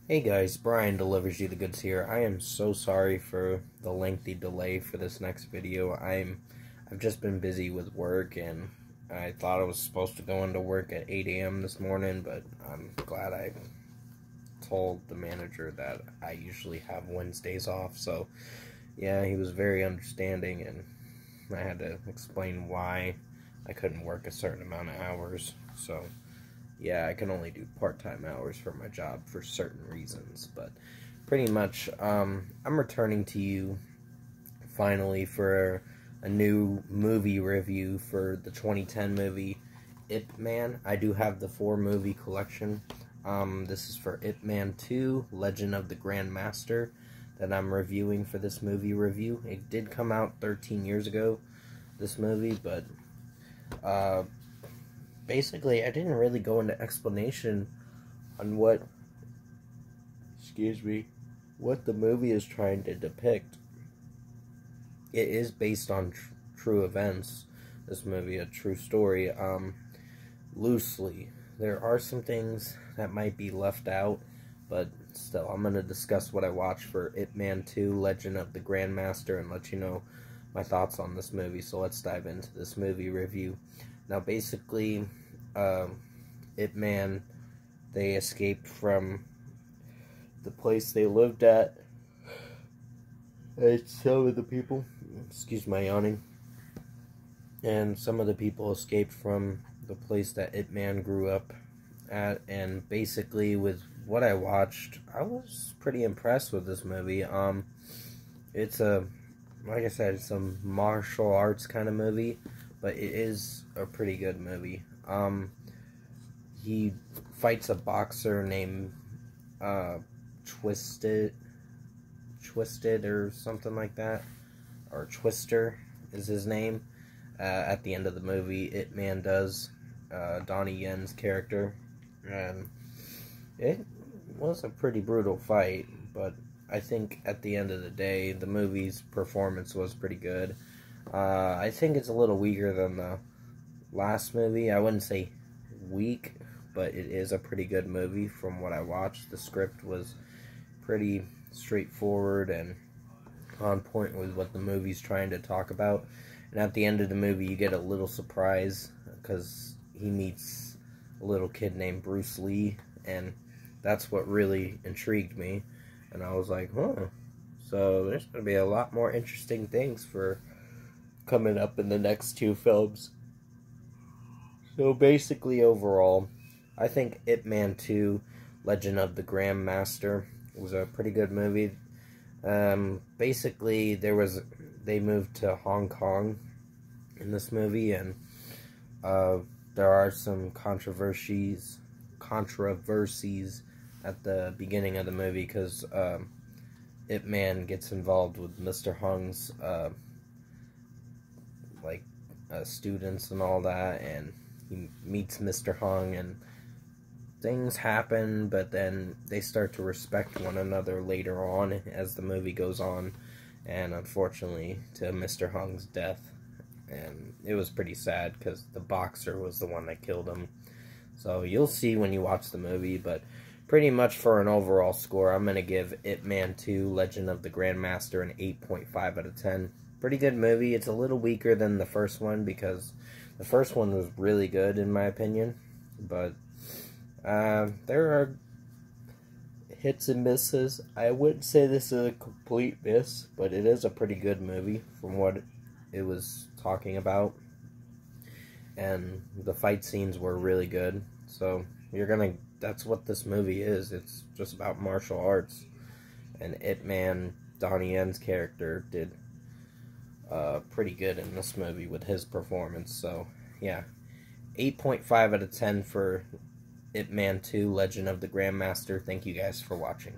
Hey guys, Brian delivers you the goods here. I am so sorry for the lengthy delay for this next video. I've just been busy with work, and I thought I was supposed to go into work at 8 a.m. this morning, but I'm glad I told the manager that I usually have Wednesdays off. So yeah, he was very understanding, and I had to explain why I couldn't work a certain amount of hours. So yeah, I can only do part-time hours for my job for certain reasons, but pretty much, I'm returning to you finally for a new movie review for the 2010 movie Ip Man. I do have the 4-movie collection. This is for Ip Man 2, Legend of the Grandmaster, that I'm reviewing for this movie review. It did come out 13 years ago, this movie, but basically, I didn't really go into explanation on what the movie is trying to depict. It is based on true events, this movie, a true story, loosely. There are some things that might be left out, but still, I'm going to discuss what I watched for Ip Man 2, Legend of the Grandmaster, and let you know my thoughts on this movie. So let's dive into this movie review. Now, basically, Ip Man, they escaped from the place they lived at, and some of the people, excuse my yawning, and some of the people escaped from the place that Ip Man grew up at, and basically with what I watched, I was pretty impressed with this movie. It's like I said, it's a martial arts kind of movie, but it is a pretty good movie. He fights a boxer named Twisted or something like that, or Twister is his name. At the end of the movie, Ip Man does, Donnie Yen's character, and it was a pretty brutal fight, but I think at the end of the day, the movie's performance was pretty good. I think it's a little weaker than the last movie. I wouldn't say weak, but it is a pretty good movie from what I watched. The script was pretty straightforward and on point with what the movie's trying to talk about. And at the end of the movie, you get a little surprise because he meets a little kid named Bruce Lee, and that's what really intrigued me. And I was like, huh, so there's going to be a lot more interesting things for coming up in the next 2 films. So basically, overall, I think Ip Man 2, Legend of the Grandmaster, was a pretty good movie. Basically, they moved to Hong Kong in this movie, and there are some controversies at the beginning of the movie, because Ip Man gets involved with Mr. Hung's students and all that, and he meets Mr. Hung, and things happen, but then they start to respect one another later on as the movie goes on, and unfortunately to Mr. Hung's death. And it was pretty sad because the boxer was the one that killed him. So you'll see when you watch the movie, but pretty much for an overall score, I'm going to give Ip Man 2, Legend of the Grandmaster, an 8.5 out of 10. Pretty good movie. It's a little weaker than the first one because the first one was really good in my opinion, but there are hits and misses. I wouldn't say this is a complete miss, but it is a pretty good movie from what it was talking about, and the fight scenes were really good. So that's what this movie is. It's just about martial arts, and Ip Man, Donnie Yen's character, did pretty good in this movie with his performance. So yeah, 8.5 out of 10 for Ip Man 2, Legend of the Grandmaster. Thank you guys for watching.